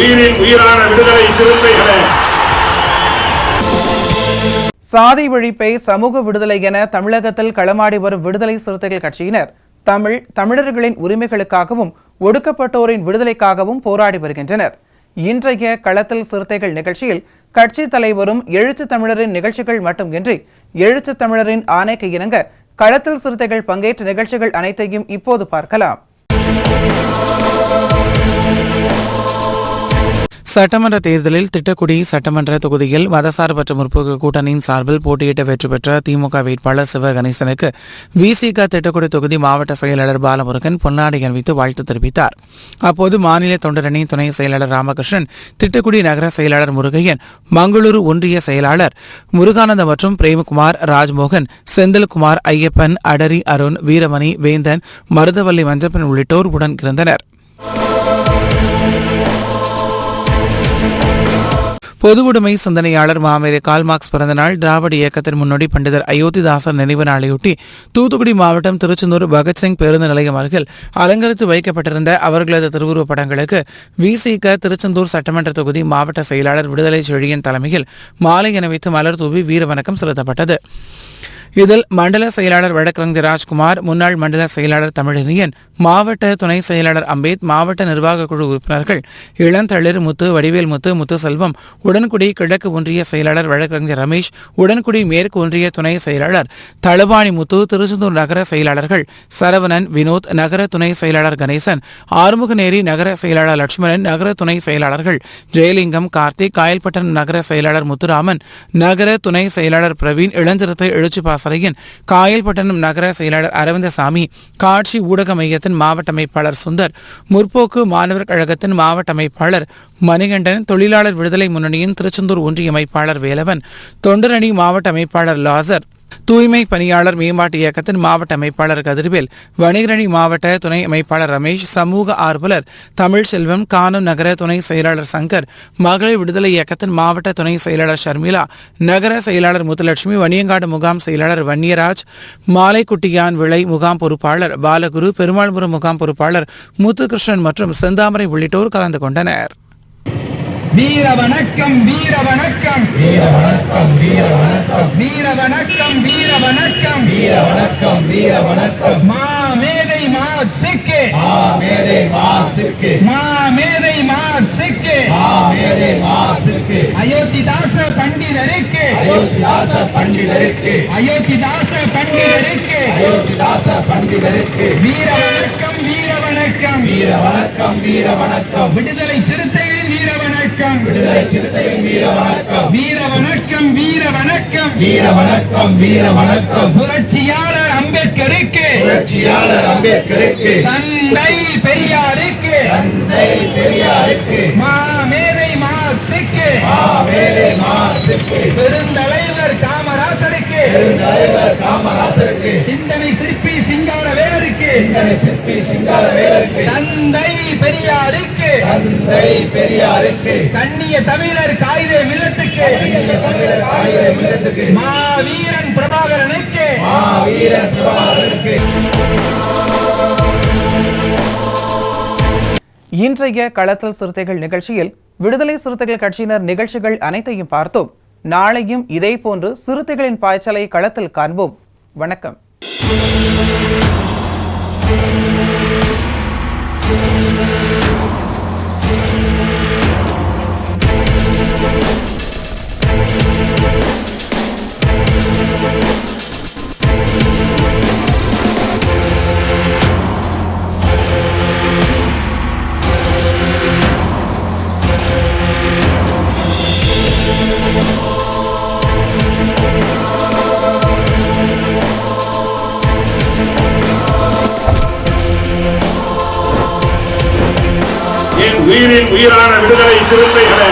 உயிரின் உயிரான விடுதலை சிறுத்தைகளே, சாதி ஒழிப்பை சமூக விடுதலை என தமிழகத்தில் களமாடி வரும் விடுதலை சிறுத்தைகள் கட்சியினர் தமிழர்களின் உரிமைகளுக்காகவும் ஒடுக்கப்பட்டோரின் விடுதலைக்காகவும் போராடி வருகின்றனர். இன்றைய களத்தில் சிறுத்தைகள் நிகழ்ச்சியில் கட்சி தலைவரும் எழுத்து தமிழரின் நிகழ்ச்சிகள் மட்டுமின்றி எழுத்து தமிழரின் ஆணைக்கு இணங்க களத்தில் சிறுத்தைகள் பங்கேற்ற நிகழ்ச்சிகள் அனைத்தையும் இப்போது பார்க்கலாம். சட்டமன்ற தேர்தலில் திட்டக்குடி சட்டமன்ற தொகுதியில் மதசார்பற்ற முற்போக்கு கூட்டணியின் சார்பில் போட்டியிட்டு வெற்றி பெற்ற திமுக வேட்பாளர் சிவகணேசனுக்கு விசிக திட்டக்குடி தொகுதி மாவட்ட செயலாளர் பாலமுருகன் பொன்னாடை அணிவித்து வாழ்த்து தெரிவித்தார். அப்போது மாநில தொண்டரணி துணை செயலாளர் ராமகிருஷ்ணன், திட்டக்குடி நகர செயலாளர் முருகையன், மங்களூரு ஒன்றிய செயலாளர் முருகானந்தம் மற்றும் பிரேமகுமார், ராஜ்மோகன், செந்தில்குமார், ஐயப்பன், அடரி, அருண், வீரமணி, வேந்தன், மருதவல்லி மஞ்சப்பன் உள்ளிட்டோர் உடன் இருந்தனர். பொது உடைமை சிந்தனையாளர் மாமேரி கால்மார்க்ஸ் பிறந்தநாள் திராவிட இயக்கத்தின் முன்னோடி பண்டிதர் அயோத்திதாசர் நினைவு நாளையொட்டி தூத்துக்குடி மாவட்டம் திருச்செந்தூர் பகத்சிங் பேருந்து நிலையம் அருகில் அலங்கரித்து வைக்கப்பட்டிருந்த அவர்களது திருவுருவப் படங்களுக்கு விசிக திருச்செந்தூர் சட்டமன்ற தொகுதி மாவட்ட செயலாளர் விடுதலை செழியன் தலைமையில் மாலை அணிவித்து மலர் தூவி வீரவணக்கம் செலுத்தப்பட்டது. இதில் மண்டல செயலாளர் வழக்கறிஞர் ராஜ்குமார், முன்னாள் மண்டல செயலாளர் தமிழனியன், மாவட்ட துணை செயலாளர் அம்பேத், மாவட்ட நிர்வாக குழு உறுப்பினர்கள் இளந்தளிர் முத்து, வடிவேல் முத்து, முத்துசெல்வம், உடன்குடி கிழக்கு ஒன்றிய செயலாளர் வழக்கறிஞர் ரமேஷ், உடன்குடி மேற்கு ஒன்றிய துணை செயலாளர் தளவாணி முத்து, திருச்செந்தூர் நகர செயலாளர்கள் சரவணன், வினோத், நகர துணை செயலாளர் கணேசன், ஆறுமுகநேரி நகர செயலாளர் லட்சுமணன், நகர துணை செயலாளர்கள் ஜெயலிங்கம், கார்த்திக், காயல்பட்டன் நகர செயலாளர் முத்துராமன், நகர துணை செயலாளர் பிரவீன், இளஞ்சிறுத்தை எழுச்சி சரையன், காயல்பட்டணம் நகர செயலாளர் அரவிந்தசாமி, காட்சி ஊடக மையத்தின் மாவட்ட அமைப்பாளர் சுந்தர், முற்போக்கு மாணவர் கழகத்தின் மாவட்ட அமைப்பாளர் மணிகண்டன், தொழிலாளர் விடுதலை முன்னணியின் திருச்செந்தூர் ஒன்றிய அமைப்பாளர் வேலவன், தொண்டரணி மாவட்ட அமைப்பாளர் லாசர், தூய்மை பணியாளர் மேம்பாட்டு இயக்கத்தின் மாவட்ட அமைப்பாளர் கதிர்வேல், வணிகரணி மாவட்ட துணை அமைப்பாளர் ரமேஷ், சமூக ஆர்வலர் தமிழ் செல்வம், கானூன் நகர துணை செயலாளர் சங்கர், மகளிர் விடுதலை இயக்கத்தின் மாவட்ட துணை செயலாளர் ஷர்மிளா, நகர செயலாளர் முத்துலட்சுமி, வணியங்காடு முகாம் செயலாளர் வன்னியராஜ், மாலைக்குட்டியான் விளை முகாம் பொறுப்பாளர் பாலகுரு, பெருமாள்புரம் முகாம் பொறுப்பாளர் முத்துகிருஷ்ணன் மற்றும் செந்தாமரை உள்ளிட்டோர் கலந்து கொண்டனர். வீர வணக்கம், வீர வணக்கம், வீர வணக்கம், வீர வணக்கம், வீர வணக்கம், வீர வணக்கம், வீர வணக்கம், வீர வணக்கம். மாமேதை மாசிக்கு, மாமேதை மாசிக்கு, மாமேதை மாசிக்கு, மாமேதை மாசிக்கு. அயோத்திதாச பண்டிதருக்கு, அயோத்திதாச பண்டிதருக்கு, அயோத்திதாச பண்டிதருக்கு, அயோத்திதாச பண்டிதருக்கு. வீர வணக்கம், வீர வணக்கம், வீர வணக்கம், வீர வணக்கம். விடுதலை சிறுத்தைகளின் வீர வணக்கம், விடுதலை சிறுத்தைகளின் வீர வணக்கம், வீர வணக்கம், வீர வணக்கம், வீர வணக்கம், வீர வணக்கம். புரட்சியாளர் அம்பேத்கருக்கு, புரட்சியாளர் அம்பேத்கருக்கு, தந்தை பெரியாருக்கு, தந்தை பெரியாருக்கு, மாமேதை மார்க்சுக்கு, மாமேதை மார்க்சுக்கு, பெருந்தலைவர் காமராசருக்கு, பெருந்தலைவர் காமராசருக்கு, சிந்தனை சிற்பி சிங்காரவேலருக்கு, சிந்தனை சிற்பி சிங்காரவேலருக்கு, தந்தை பெரியாருக்கு, தந்தை பெரியாருக்கு, கண்ணிய தமிழர் காகித மில்லத்துக்கு, கண்ணிய தமிழர் காகித மில்லத்துக்கு, மாவீரன் பிரபாகரனுக்கு, மாவீரன் பிரபாகரனுக்கு. இன்றைய களத்தில் சிறுத்தைகள் நிகழ்ச்சியில் விடுதலை சிறுத்தைகள் கட்சியினர் நிகழ்ச்சிகள் அனைத்தையும் பார்த்தோம். நாளையும் இதே போன்று சிறுத்தைகளின் பாய்ச்சலை களத்தில் காண்போம். வணக்கம். உயிரின் உயிரான விடுதலை சிறுத்தைகளே